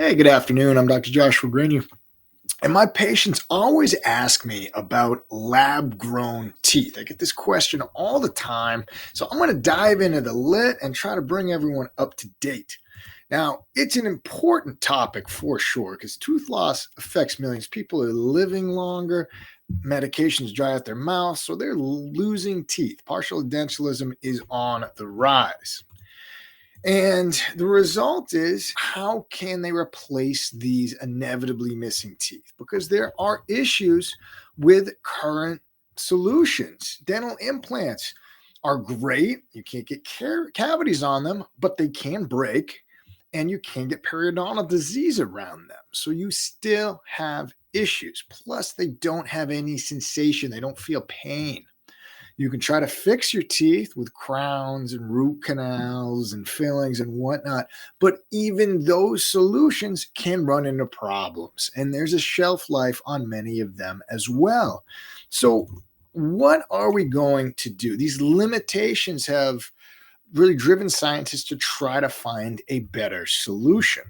Hey, good afternoon. I'm Dr. Joshua Grenier. And my patients always ask me about lab grown teeth. I get this question all the time. So I'm going to dive into the lit and try to bring everyone up to date. Now, it's an important topic for sure because tooth loss affects millions. People are living longer, medications dry out their mouth, so they're losing teeth. Partial dentalism is on the rise. And the result is, how can they replace these inevitably missing teeth? Because there are issues with current solutions. Dental implants are great. You can't get cavities on them, but they can break and you can get periodontal disease around them. So you still have issues. Plus, they don't have any sensation, they don't feel pain. You can try to fix your teeth with crowns and root canals and fillings and whatnot, but even those solutions can run into problems, and there's a shelf life on many of them as well. So, what are we going to do? These limitations have really driven scientists to try to find a better solution.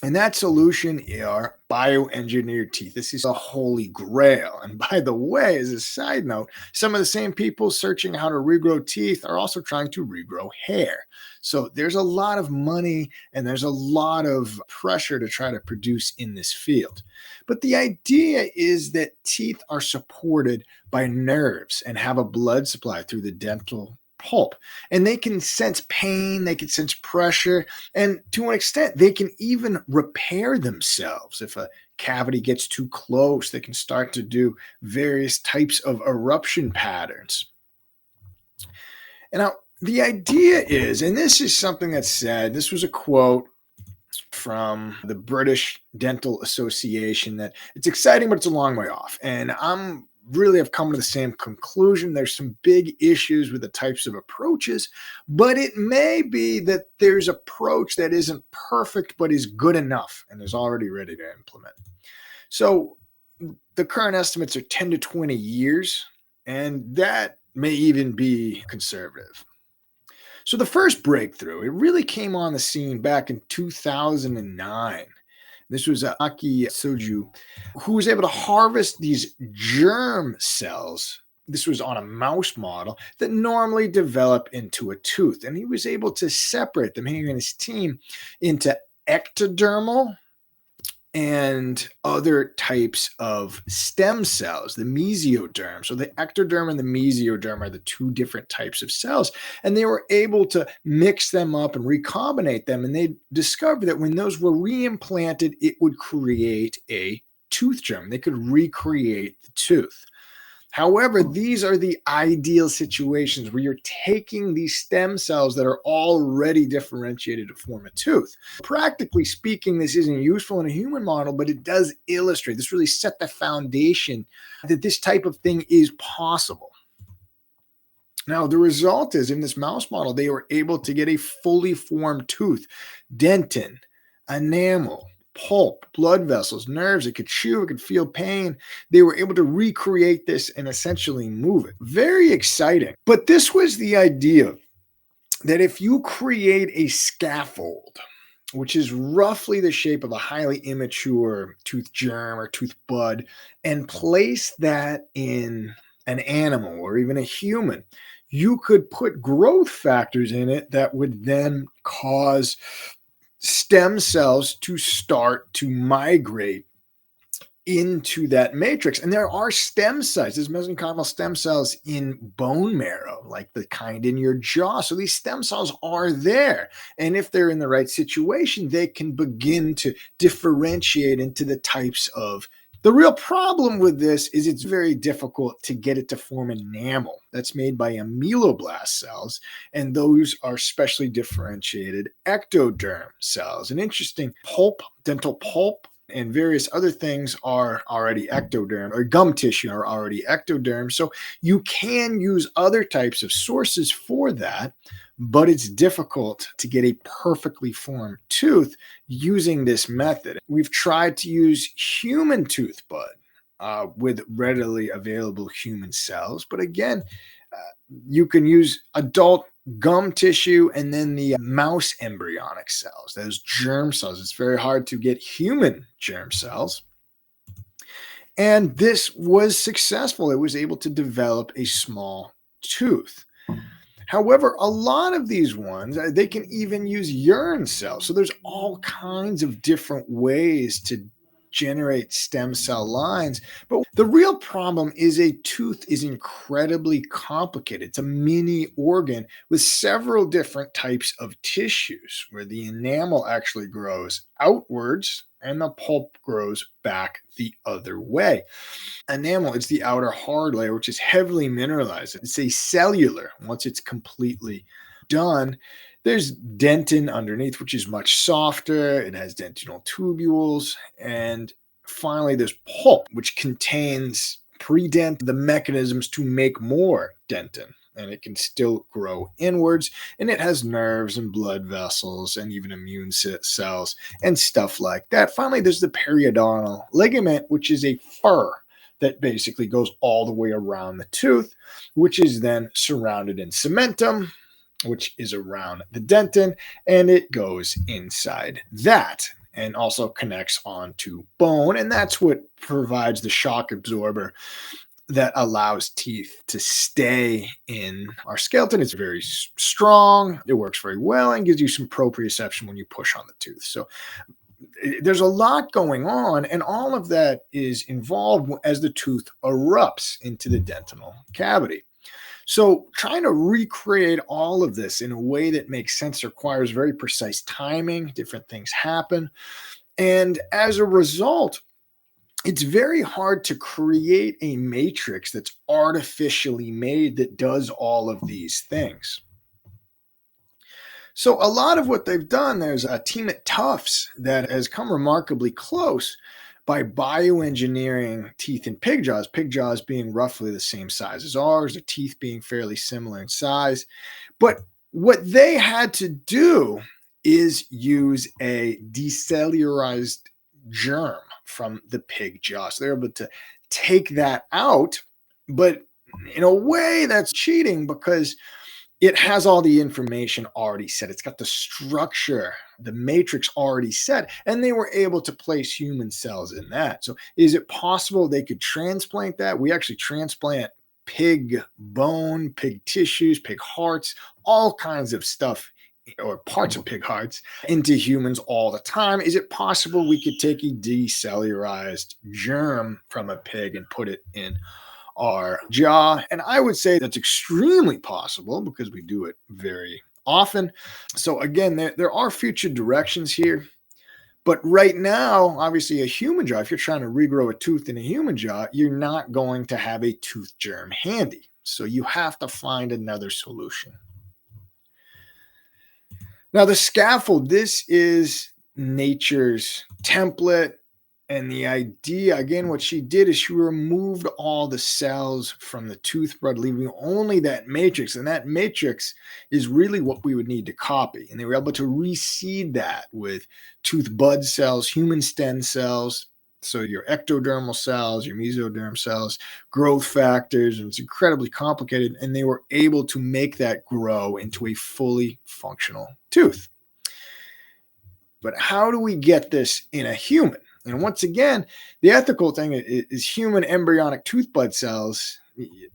And that solution are bioengineered teeth. This is a holy grail. And by the way, as a side note, some of the same people searching how to regrow teeth are also trying to regrow hair. So there's a lot of money and there's a lot of pressure to try to produce in this field. But the idea is that teeth are supported by nerves and have a blood supply through the dental pulp, and they can sense pain, they can sense pressure, and to an extent they can even repair themselves. If a cavity gets too close, they can start to do various types of eruption patterns. And now the idea is, and this is something that's said, this was a quote from the British Dental Association, that it's exciting, but it's a long way off. And I'm really have come to the same conclusion. There's some big issues with the types of approaches, but it may be that there's approach that isn't perfect, but is good enough and is already ready to implement. So the current estimates are 10 to 20 years, and that may even be conservative. So the first breakthrough, it really came on the scene back in 2009. This was Aki Soju, who was able to harvest these germ cells. This was on a mouse model that normally develop into a tooth. And he was able to separate them, he and his team, into ectodermal and other types of stem cells, the mesoderm. So the ectoderm and the mesoderm are the two different types of cells. And they were able to mix them up and recombinate them. And they discovered that when those were reimplanted, it would create a tooth germ. They could recreate the tooth. However, these are the ideal situations where you're taking these stem cells that are already differentiated to form a tooth. Practically speaking, this isn't useful in a human model, but it does illustrate, this really set the foundation that this type of thing is possible. Now, the result is, in this mouse model, they were able to get a fully formed tooth, dentin, enamel, pulp, blood vessels, nerves. It could chew, it could feel pain. They were able to recreate this and essentially move it. Very exciting. But this was the idea that if you create a scaffold, which is roughly the shape of a highly immature tooth germ or tooth bud, and place that in an animal or even a human, you could put growth factors in it that would then cause stem cells to start to migrate into that matrix. And there are stem cells, there's mesenchymal stem cells in bone marrow, like the kind in your jaw. So these stem cells are there. And if they're in the right situation, they can begin to differentiate into the types of. The real problem with this is it's very difficult to get it to form enamel. That's made by ameloblast cells, and those are specially differentiated ectoderm cells. An interesting pulp, dental pulp, and various other things are already ectoderm, or gum tissue are already ectoderm. So you can use other types of sources for that, but it's difficult to get a perfectly formed tooth using this method. We've tried to use human tooth bud with readily available human cells, but again, you can use adult gum tissue, and then the mouse embryonic cells, those germ cells. It's very hard to get human germ cells. And this was successful. It was able to develop a small tooth. However, a lot of these ones, they can even use urine cells. So there's all kinds of different ways to generate stem cell lines. But the real problem is a tooth is incredibly complicated. It's a mini organ with several different types of tissues where the enamel actually grows outwards and the pulp grows back the other way. Enamel is the outer hard layer, which is heavily mineralized. It's a cellular. Once it's completely done, there's dentin underneath, which is much softer. It has dentinal tubules. And finally, there's pulp, which contains predent, the mechanisms to make more dentin. And it can still grow inwards. And it has nerves and blood vessels and even immune cells and stuff like that. Finally, there's the periodontal ligament, which is a fur that basically goes all the way around the tooth, which is then surrounded in cementum, which is around the dentin, and it goes inside that and also connects onto bone. And that's what provides the shock absorber that allows teeth to stay in our skeleton. It's very strong. It works very well and gives you some proprioception when you push on the tooth. So there's a lot going on, and all of that is involved as the tooth erupts into the dentinal cavity. So trying to recreate all of this in a way that makes sense requires very precise timing. Different things happen. And as a result, it's very hard to create a matrix that's artificially made that does all of these things. So a lot of what they've done, there's a team at Tufts that has come remarkably close by bioengineering teeth in pig jaws being roughly the same size as ours, the teeth being fairly similar in size. But what they had to do is use a decellularized germ from the pig jaw. So they're able to take that out, but in a way that's cheating because it has all the information already set. It's got the structure, the matrix already set, and they were able to place human cells in that. So is it possible they could transplant that? We actually transplant pig bone, pig tissues, pig hearts, all kinds of stuff, or parts of pig hearts, into humans all the time. Is it possible we could take a decellularized germ from a pig and put it in our jaw? And I would say that's extremely possible because we do it very often. So again, there are future directions here. But right now, obviously, a human jaw, if you're trying to regrow a tooth in a human jaw, you're not going to have a tooth germ handy. So you have to find another solution. Now, the scaffold, this is nature's template. And the idea, again, what she did is she removed all the cells from the tooth bud, leaving only that matrix. And that matrix is really what we would need to copy. And they were able to reseed that with tooth bud cells, human stem cells. So your ectodermal cells, your mesoderm cells, growth factors, and it's incredibly complicated. And they were able to make that grow into a fully functional tooth. But how do we get this in a human? And once again, the ethical thing is human embryonic tooth bud cells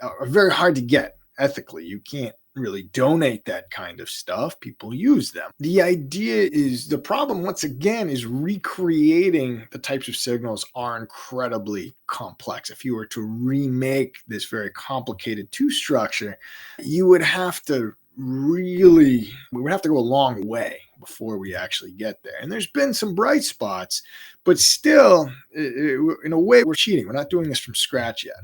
are very hard to get ethically. You can't really donate that kind of stuff. People use them. The idea is, the problem, once again, is recreating the types of signals are incredibly complex. If you were to remake this very complicated tooth structure, we would have to go a long way before we actually get there. And there's been some bright spots, but still, in a way, we're cheating. We're not doing this from scratch yet.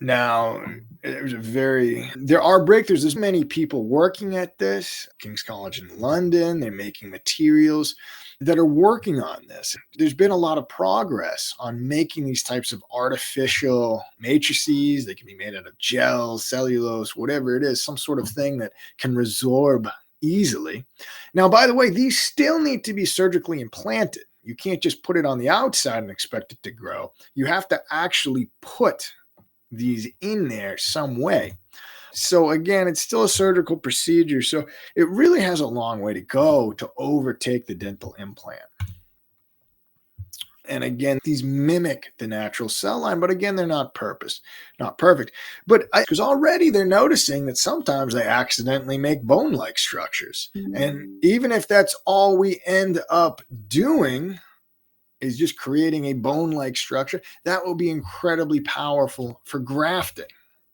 Now, there are breakthroughs. There's many people working at this. King's College in London, they're making materials that are working on this. There's been a lot of progress on making these types of artificial matrices. They can be made out of gel, cellulose, whatever it is, some sort of thing that can resorb easily. Now, by the way, these still need to be surgically implanted. You can't just put it on the outside and expect it to grow. You have to actually put these in there some way. So again, it's still a surgical procedure. So it really has a long way to go to overtake the dental implant. And again, these mimic the natural cell line, but again, they're not perfect. But because already they're noticing that sometimes they accidentally make bone-like structures. And even if that's all we end up doing is just creating a bone-like structure, that will be incredibly powerful for grafting,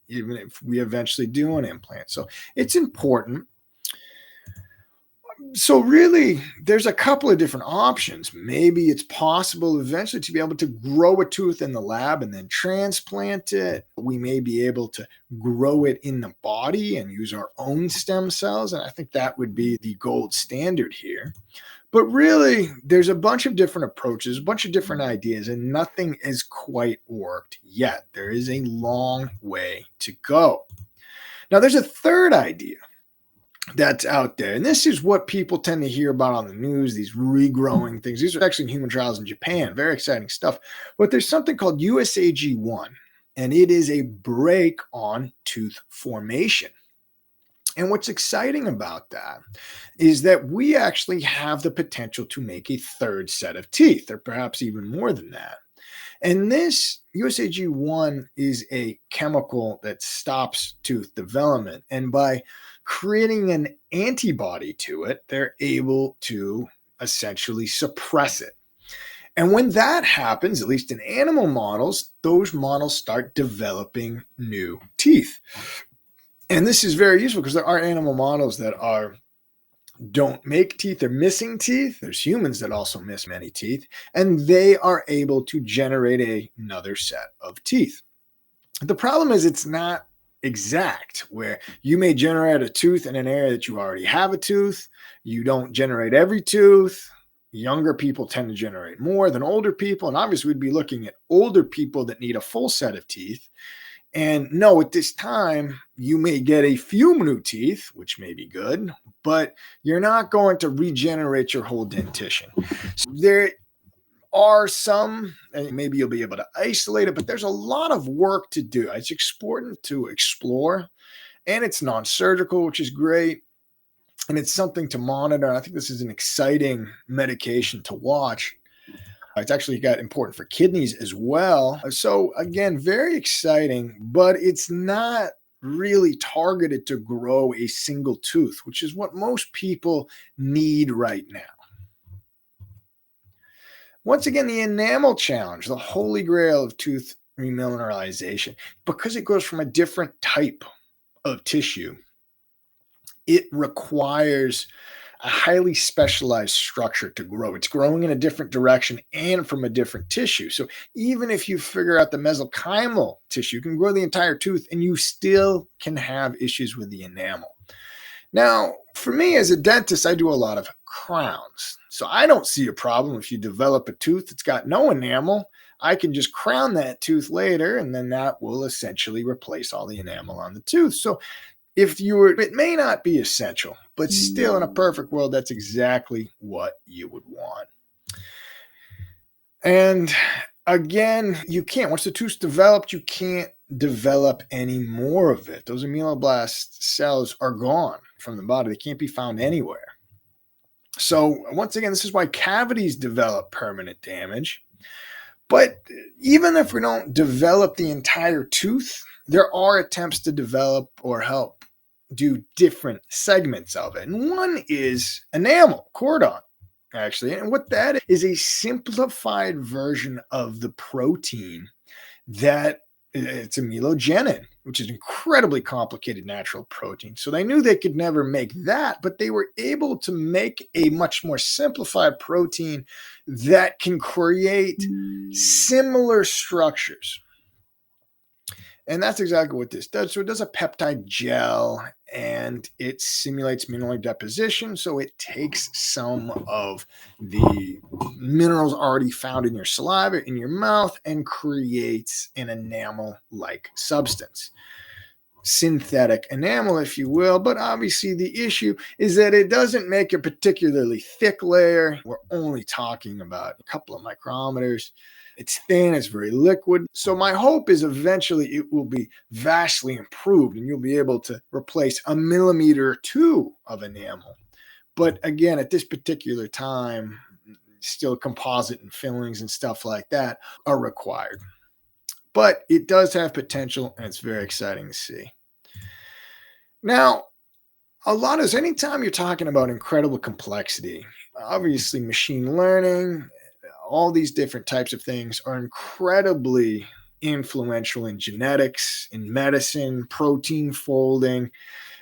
even if we eventually do an implant. So it's important. So really, there's a couple of different options. Maybe it's possible eventually to be able to grow a tooth in the lab and then transplant it. We may be able to grow it in the body and use our own stem cells. And I think that would be the gold standard here. But really, there's a bunch of different approaches, a bunch of different ideas, and nothing has quite worked yet. There is a long way to go. Now, there's a third idea that's out there. And this is what people tend to hear about on the news, these regrowing things. These are actually human trials in Japan. Very exciting stuff. But there's something called USAG1, and it is a brake on tooth formation. And what's exciting about that is that we actually have the potential to make a third set of teeth, or perhaps even more than that. And this USAG1 is a chemical that stops tooth development. And by creating an antibody to it, they're able to essentially suppress it. And when that happens, at least in animal models, those models start developing new teeth. And this is very useful because there are animal models that don't make teeth, they're missing teeth. There's humans that also miss many teeth, and they are able to generate another set of teeth. The problem is it's not exact, where you may generate a tooth in an area that you already have a tooth. You don't generate every tooth. Younger people tend to generate more than older people. And obviously we'd be looking at older people that need a full set of teeth. And no, at this time, you may get a few new teeth, which may be good, but you're not going to regenerate your whole dentition. So there are some, and maybe you'll be able to isolate it, but there's a lot of work to do. It's important to explore, and it's non-surgical, which is great. And it's something to monitor. I think this is an exciting medication to watch. It's actually got important for kidneys as well. So again, very exciting, but it's not really targeted to grow a single tooth, which is what most people need right now. Once again, the enamel challenge, the holy grail of tooth remineralization, because it goes from a different type of tissue, it requires a highly specialized structure to grow. It's growing in a different direction and from a different tissue. So even if you figure out the mesenchymal tissue, you can grow the entire tooth and you still can have issues with the enamel. Now, for me as a dentist, I do a lot of crowns. So I don't see a problem if you develop a tooth that's got no enamel. I can just crown that tooth later, and then that will essentially replace all the enamel on the tooth. So it may not be essential, but still in a perfect world, that's exactly what you would want. And again, once the tooth's developed, you can't develop any more of it. Those ameloblast cells are gone from the body. They can't be found anywhere. So once again, this is why cavities develop permanent damage. But even if we don't develop the entire tooth, there are attempts to develop or help do different segments of it. And one is enamel, cordon, actually. And what that is a simplified version of the protein that it's amelogenin, which is an incredibly complicated natural protein. So they knew they could never make that, but they were able to make a much more simplified protein that can create similar structures. And that's exactly what this does. So it does a peptide gel, and it simulates mineral deposition. So it takes some of the minerals already found in your saliva, in your mouth, and creates an enamel-like substance. synthetic enamel, if you will. But obviously, the issue is that it doesn't make a particularly thick layer. We're only talking about a couple of micrometers. It's thin, it's very liquid. So my hope is eventually it will be vastly improved and you'll be able to replace a millimeter or two of enamel. But again, at this particular time, still composite and fillings and stuff like that are required. But it does have potential and it's very exciting to see. Now, anytime you're talking about incredible complexity, obviously machine learning, all these different types of things are incredibly influential in genetics, in medicine, protein folding.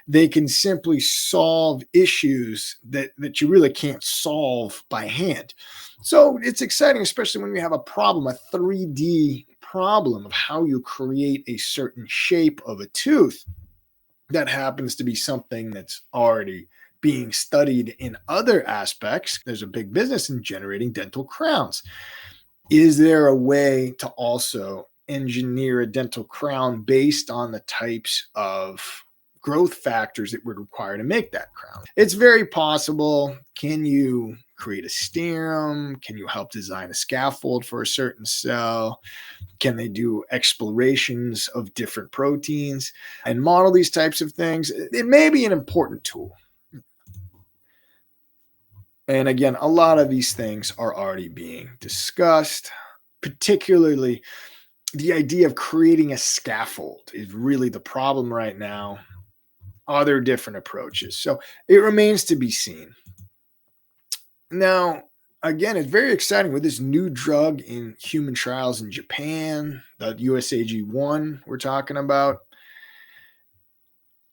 They can simply solve issues that you really can't solve by hand. So it's exciting, especially when you have a problem, a 3D problem of how you create a certain shape of a tooth that happens to be something that's already being studied in other aspects. There's a big business in generating dental crowns. Is there a way to also engineer a dental crown based on the types of growth factors that would require to make that crown? It's very possible. Can you create a serum? Can you help design a scaffold for a certain cell? Can they do explorations of different proteins and model these types of things? It may be an important tool. And again, a lot of these things are already being discussed, particularly the idea of creating a scaffold is really the problem right now. Are there different approaches? So it remains to be seen. Now, again, it's very exciting with this new drug in human trials in Japan, the USAG1 we're talking about.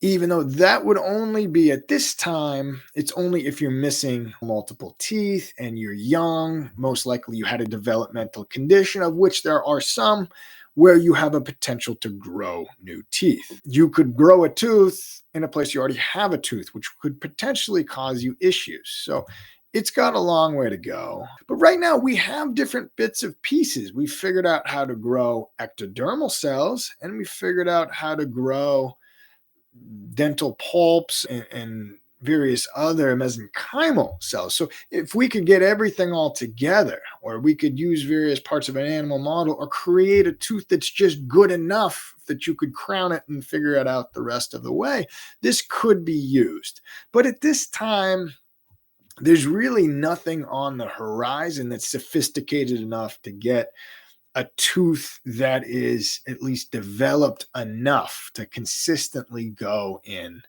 Even though that would only be at this time, it's only if you're missing multiple teeth and you're young. Most likely you had a developmental condition, of which there are some where you have a potential to grow new teeth. You could grow a tooth in a place you already have a tooth, which could potentially cause you issues. So it's got a long way to go. But right now we have different bits of pieces. We figured out how to grow ectodermal cells, and we figured out how to grow dental pulps and various other mesenchymal cells. So if we could get everything all together, or we could use various parts of an animal model, or create a tooth that's just good enough that you could crown it and figure it out the rest of the way, this could be used. But at this time, there's really nothing on the horizon that's sophisticated enough to get a tooth that is at least developed enough to consistently go in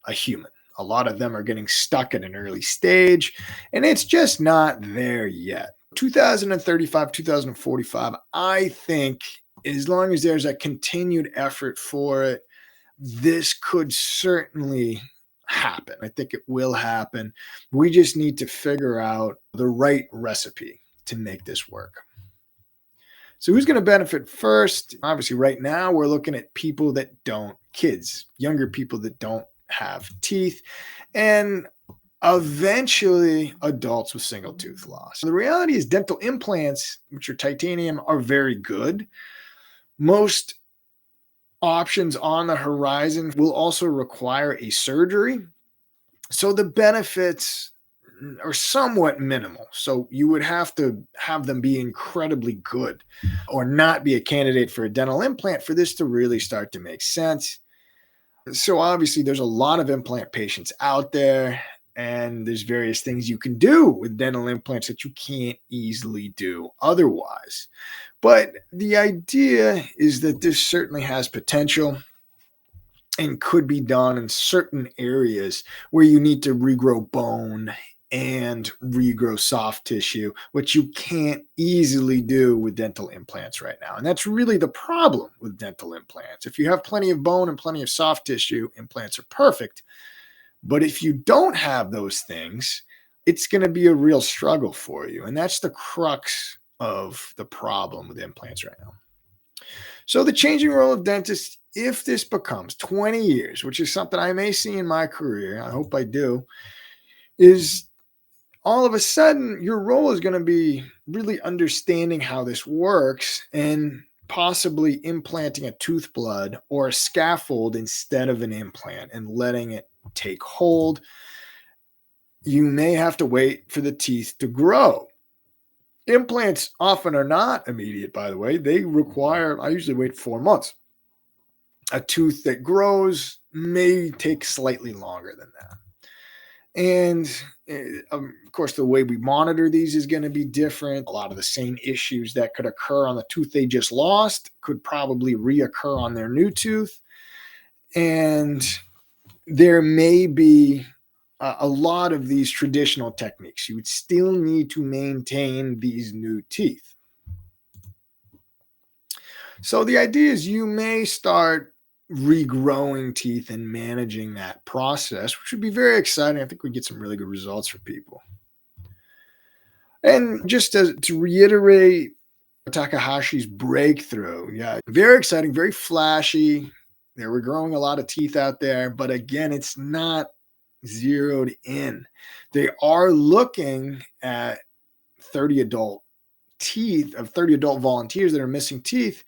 a human. A lot of them are getting stuck at an early stage, and it's just not there yet. 2035, 2045, I think, as long as there's a continued effort for it, this could certainly happen. I think it will happen. We just need to figure out the right recipe to make this work. So who's going to benefit first? Obviously, right now we're looking at people that don't, kids, younger people that don't have teeth, and eventually adults with single tooth loss. The reality is dental implants, which are titanium, are very good. Most options on the horizon will also require a surgery. So the benefits are somewhat minimal. So you would have to have them be incredibly good or not be a candidate for a dental implant for this to really start to make sense. So obviously there's a lot of implant patients out there, and there's various things you can do with dental implants that you can't easily do otherwise. But the idea is that this certainly has potential and could be done in certain areas where you need to regrow bone and regrow soft tissue, which you can't easily do with dental implants right now. And that's really the problem with dental implants. If you have plenty of bone and plenty of soft tissue, implants are perfect. But if you don't have those things, it's going to be a real struggle for you. And that's the crux of the problem with implants right now. So the changing role of dentists, if this becomes 20 years, which is something I may see in my career, I hope I do, is all of a sudden your role is going to be really understanding how this works and possibly implanting a tooth blood or a scaffold instead of an implant and letting it take hold. You may have to wait for the teeth to grow. Implants often are not immediate, by the way. I usually wait 4 months. A tooth that grows may take slightly longer than that. And of course, the way we monitor these is going to be different. A lot of the same issues that could occur on the tooth they just lost could probably reoccur on their new tooth. And there may be a lot of these traditional techniques. You would still need to maintain these new teeth. So the idea is you may start regrowing teeth and managing that process, which would be very exciting. I think we'd get some really good results for people. And just to reiterate Takahashi's breakthrough, yeah, very exciting, very flashy. They were growing a lot of teeth out there, but again, it's not zeroed in. They are looking at 30 adult volunteers that are missing teeth.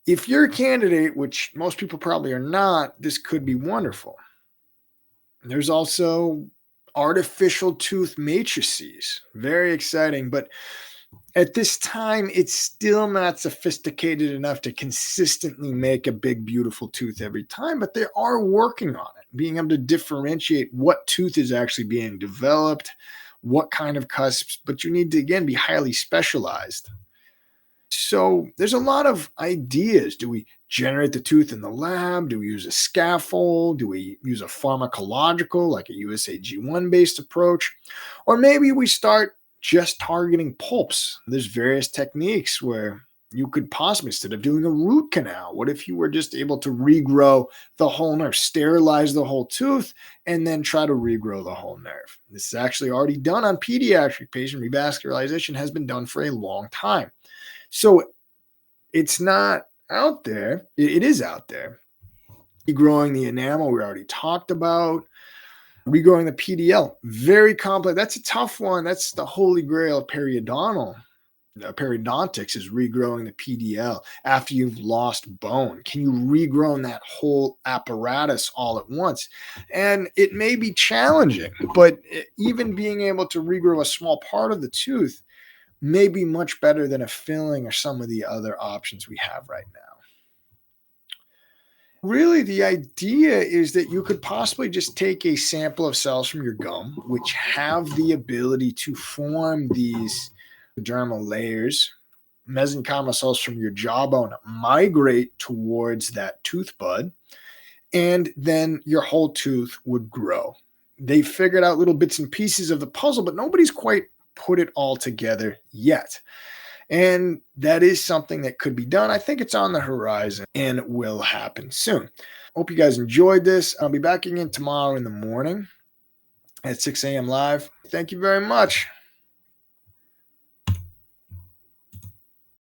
If you're a candidate, which most people probably are not, this could be wonderful. There's also artificial tooth matrices. Very exciting, but at this time, it's still not sophisticated enough to consistently make a big, beautiful tooth every time, but they are working on it, being able to differentiate what tooth is actually being developed, what kind of cusps, but you need to, again, be highly specialized. So there's a lot of ideas. Do we generate the tooth in the lab? Do we use a scaffold? Do we use a pharmacological, like a USAG1 based approach? Or maybe we start just targeting pulps. There's various techniques where you could possibly, instead of doing a root canal, what if you were just able to regrow the whole nerve, sterilize the whole tooth, and then try to regrow the whole nerve? This is actually already done on pediatric patients. Revascularization has been done for a long time. So it's not out there. It is out there. Regrowing the enamel, we already talked about. Regrowing the PDL, very complex. That's a tough one. That's the holy grail of periodontics is regrowing the PDL after you've lost bone. Can you regrow that whole apparatus all at once? And it may be challenging, but even being able to regrow a small part of the tooth may be much better than a filling or some of the other options we have right now. Really, the idea is that you could possibly just take a sample of cells from your gum, which have the ability to form these dermal layers. Mesenchymal cells from your jawbone migrate towards that tooth bud, and then your whole tooth would grow. They figured out little bits and pieces of the puzzle, but nobody's quite put it all together yet. And that is something that could be done. I think it's on the horizon and it will happen soon. Hope you guys enjoyed this. I'll be back again tomorrow in the morning at 6 a.m. live. Thank you very much.